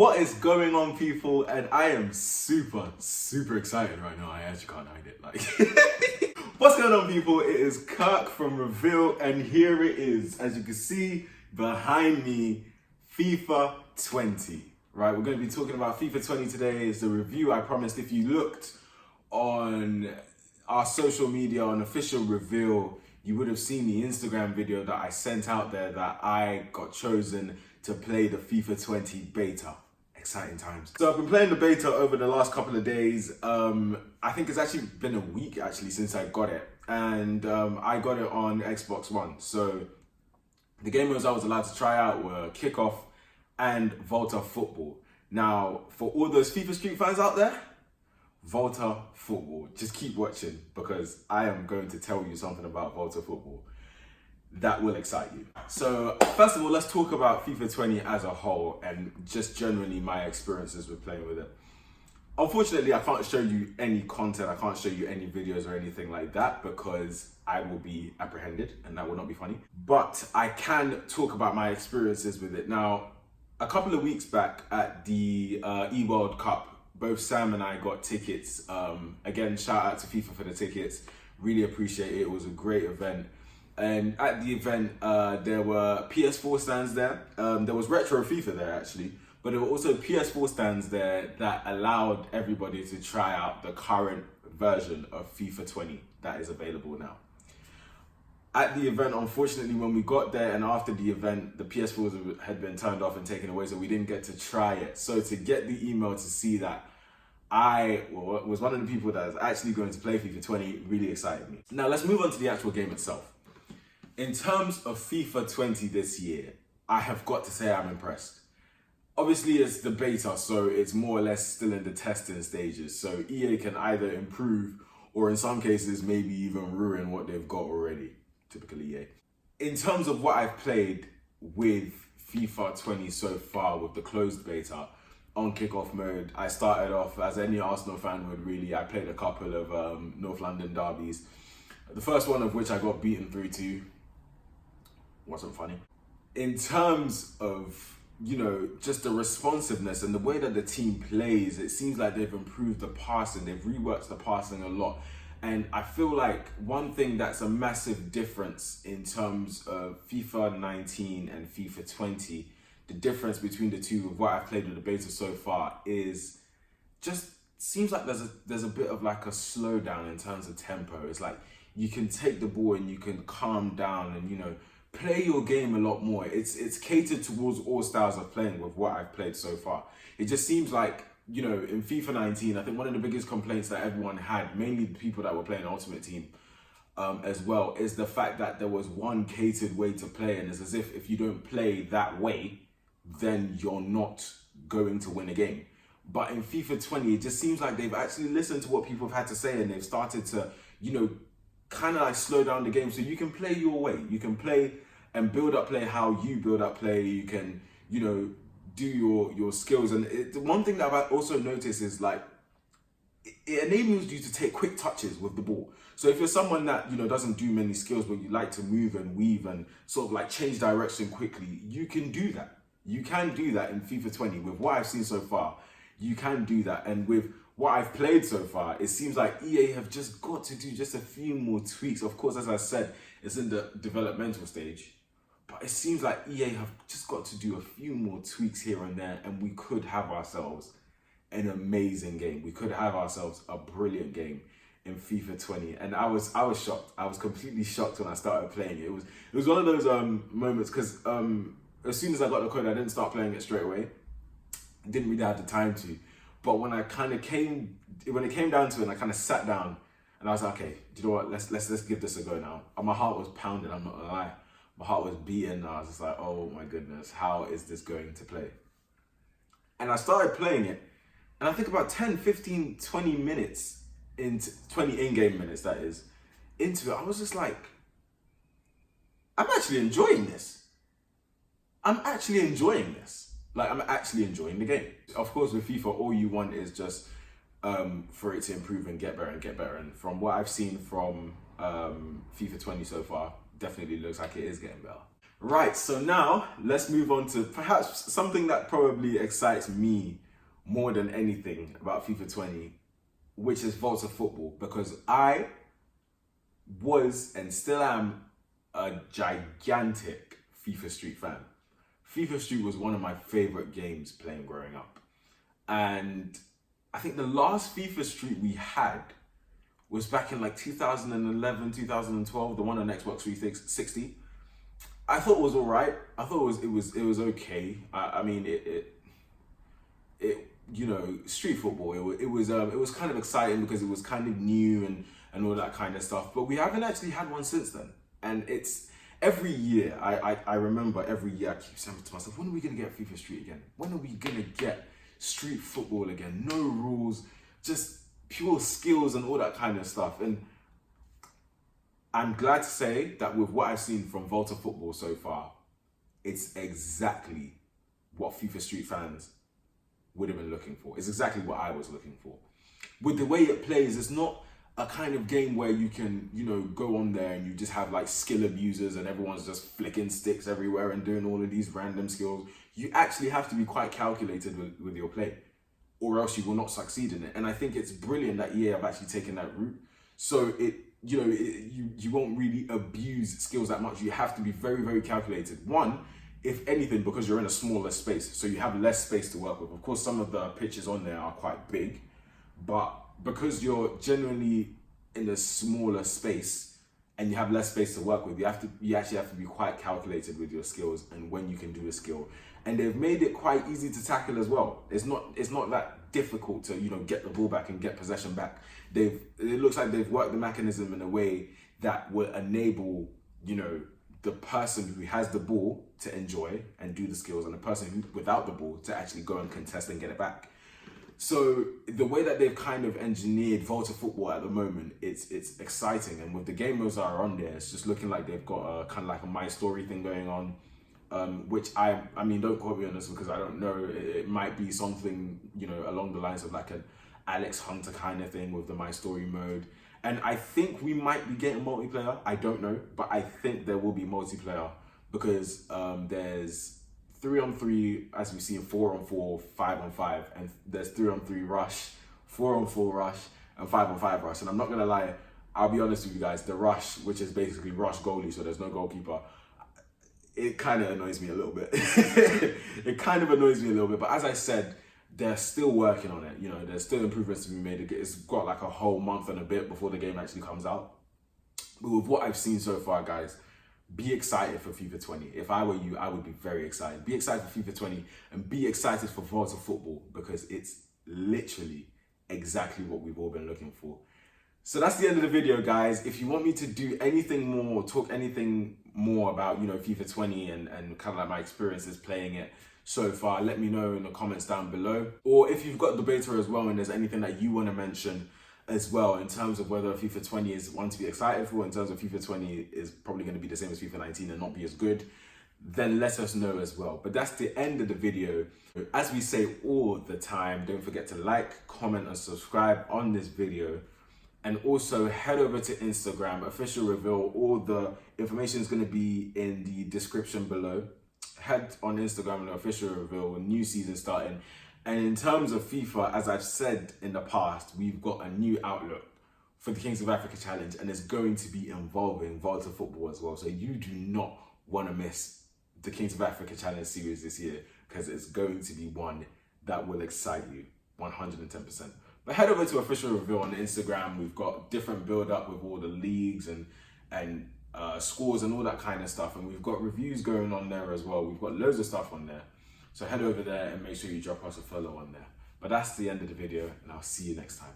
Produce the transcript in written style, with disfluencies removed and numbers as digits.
What is going on, people? And I am super excited right now. I actually can't hide it. Like, what's going on, people? It is Kirk from Reveal, and here it is. As you can see behind me, FIFA 20. Right, we're going to be talking about FIFA 20 today. It's the review I promised. If you looked on our social media on official Reveal, you would have seen the Instagram video that I sent out there that I got chosen to play the FIFA 20 beta. Exciting times. So I've been playing the beta over the last couple of days. I think it's actually been a week since I got it. And I got it on Xbox One. So the game modes I was allowed to try out were Kickoff and Volta Football. Now, for all those FIFA Street fans out there, Volta Football. Just keep watching because I am going to tell you something about Volta Football that will excite you. So first of all, let's talk about FIFA 20 as a whole and just generally my experiences with playing with it. Unfortunately, I can't show you any content, I can't show you any videos or anything like that because I will be apprehended and that will not be funny. But I can talk about my experiences with it. Now, a couple of weeks back at the eWorld Cup, both Sam and I got tickets. Again, shout out to FIFA for the tickets. Really appreciate it. It was a great event. And at the event, there were PS4 stands there. There was retro FIFA there actually, but there were also PS4 stands there that allowed everybody to try out the current version of FIFA 20 that is available now. At the event, unfortunately, when we got there and after the event, the PS4s had been turned off and taken away, so we didn't get to try it. So to get the email to see that I was one of the people that was actually going to play FIFA 20 really excited me. Now let's move on to the actual game itself. In terms of FIFA 20 this year, I have got to say I'm impressed. Obviously it's the beta, so it's more or less still in the testing stages. So EA can either improve or in some cases maybe even ruin what they've got already. Typically EA. In terms of what I've played with FIFA 20 so far with the closed beta, on kickoff mode, I started off as any Arsenal fan would really. I played a couple of North London derbies. The first one of which I got beaten 3-2. Wasn't funny. In terms of, you know, just the responsiveness and the way that the team plays, it seems like they've improved the passing. They've reworked the passing a lot. And I feel like one thing that's a massive difference in terms of FIFA 19 and FIFA 20, the difference between the two of what I've played with the beta so far is just seems like there's a bit of like a slowdown in terms of tempo. It's like you can take the ball and you can calm down and, you know, play your game a lot more. It's catered towards all styles of playing with what I've played so far. It just seems like, you know, in FIFA 19, I think one of the biggest complaints that everyone had, mainly the people that were playing Ultimate Team as well, is the fact that there was one catered way to play, and it's as if you don't play that way, then you're not going to win a game. But in FIFA 20, it just seems like they've actually listened to what people have had to say and they've started to, you know, kind of like slow down the game so you can play your way. You can play and build up play how you build up play. You can, you know, do your skills. And one thing that I've also noticed is like, it enables you to take quick touches with the ball. So if you're someone that, you know, doesn't do many skills, but you like to move and weave and sort of like change direction quickly, you can do that. You can do that in FIFA 20. With what I've seen so far, you can do that. And with what I've played so far, it seems like EA have just got to do just a few more tweaks. Of course, as I said, it's in the developmental stage, but it seems like EA have just got to do a few more tweaks here and there, and we could have ourselves an amazing game. We could have ourselves a brilliant game in FIFA 20. And I was shocked. I was completely shocked when I started playing it. It was one of those moments because as soon as I got the code, I didn't start playing it straight away. Didn't really have the time to. But when it came down to it, and I kind of sat down and I was like, okay, do you know what? Let's give this a go now. And my heart was pounding, I'm not gonna lie. My heart was beating. I was just like, oh my goodness, how is this going to play? And I started playing it, and I think about 10, 15, 20 minutes into 20 in-game minutes, that is, into it, I was just like, I'm actually enjoying this. I'm actually enjoying this. Like, I'm actually enjoying the game. Of course, with FIFA, all you want is just for it to improve and get better and get better. And from what I've seen from FIFA 20 so far, definitely looks like it is getting better. Right, so now let's move on to perhaps something that probably excites me more than anything about FIFA 20, which is Volta Football, because I was and still am a gigantic FIFA Street fan. FIFA Street was one of my favorite games playing growing up. And I think the last FIFA Street we had was back in like 2011, 2012, the one on Xbox 360. I thought it was all right. I thought it was okay. I mean, you know, street football. It was kind of exciting because it was kind of new and all that kind of stuff. But we haven't actually had one since then. And it's every year. I remember every year I keep saying to myself, when are we gonna get FIFA Street again? When are we gonna get street football again? No rules, just pure skills and all that kind of stuff. And I'm glad to say that with what I've seen from Volta Football so far, it's exactly what FIFA Street fans would have been looking for. It's exactly what I was looking for. With the way it plays, it's not a kind of game where you can, you know, go on there and you just have like skill abusers and everyone's just flicking sticks everywhere and doing all of these random skills. You actually have to be quite calculated with your play, or else you will not succeed in it. And I think it's brilliant that EA have actually taken that route. So you won't really abuse skills that much. You have to be very, very calculated. One, if anything, because you're in a smaller space, so you have less space to work with. Of course, some of the pitches on there are quite big, but because you're generally in a smaller space and you have less space to work with, you actually have to be quite calculated with your skills and when you can do a skill. And they've made it quite easy to tackle as well. It's not that difficult to, you know, get the ball back and get possession back. It looks like they've worked the mechanism in a way that will enable, you know, the person who has the ball to enjoy and do the skills, and the person who without the ball to actually go and contest and get it back. So the way that they've kind of engineered Volta Football at the moment, it's exciting. And with the game modes that are on there, it's just looking like they've got a kind of like a My Story thing going on. Which I mean, don't quote me on this because I don't know. It might be something, you know, along the lines of like an Alex Hunter kind of thing with the My Story mode. And I think we might be getting multiplayer. I don't know, but I think there will be multiplayer because there's 3-on-3, as we see, 4-on-4, 5-on-5, and there's 3-on-3 rush, 4-on-4 rush, and 5-on-5 rush. And I'm not gonna lie, I'll be honest with you guys, the rush, which is basically rush goalie, so there's no goalkeeper, it kind of annoys me a little bit. It kind of annoys me a little bit, but as I said, they're still working on it. You know, there's still improvements to be made. It's got like a whole month and a bit before the game actually comes out. But with what I've seen so far, guys, be excited for FIFA 20. If I were you, I would be very excited. Be excited for FIFA 20 and be excited for Volta Football because it's literally exactly what we've all been looking for. So that's the end of the video, guys. If you want me to do anything more, talk anything more about, you know, FIFA 20 and kind of like my experiences playing it so far, let me know in the comments down below. Or if you've got the beta as well and there's anything that you want to mention as well in terms of whether FIFA 20 is one to be excited for, in terms of FIFA 20 is probably going to be the same as FIFA 19 and not be as good, then let us know as well. But that's the end of the video. As we say all the time, don't forget to like, comment and subscribe on this video. And also head over to Instagram, official reveal. All the information is going to be in the description below. Head on Instagram and official reveal, new season starting. And in terms of FIFA, as I've said in the past, we've got a new outlook for the Kings of Africa Challenge, and it's going to be involving Volta Football as well. So you do not want to miss the Kings of Africa Challenge series this year because it's going to be one that will excite you 110%. But head over to official reveal on Instagram. We've got different build up with all the leagues and scores and all that kind of stuff. And we've got reviews going on there as well. We've got loads of stuff on there. So head over there and make sure you drop us a follow on there. But that's the end of the video and I'll see you next time.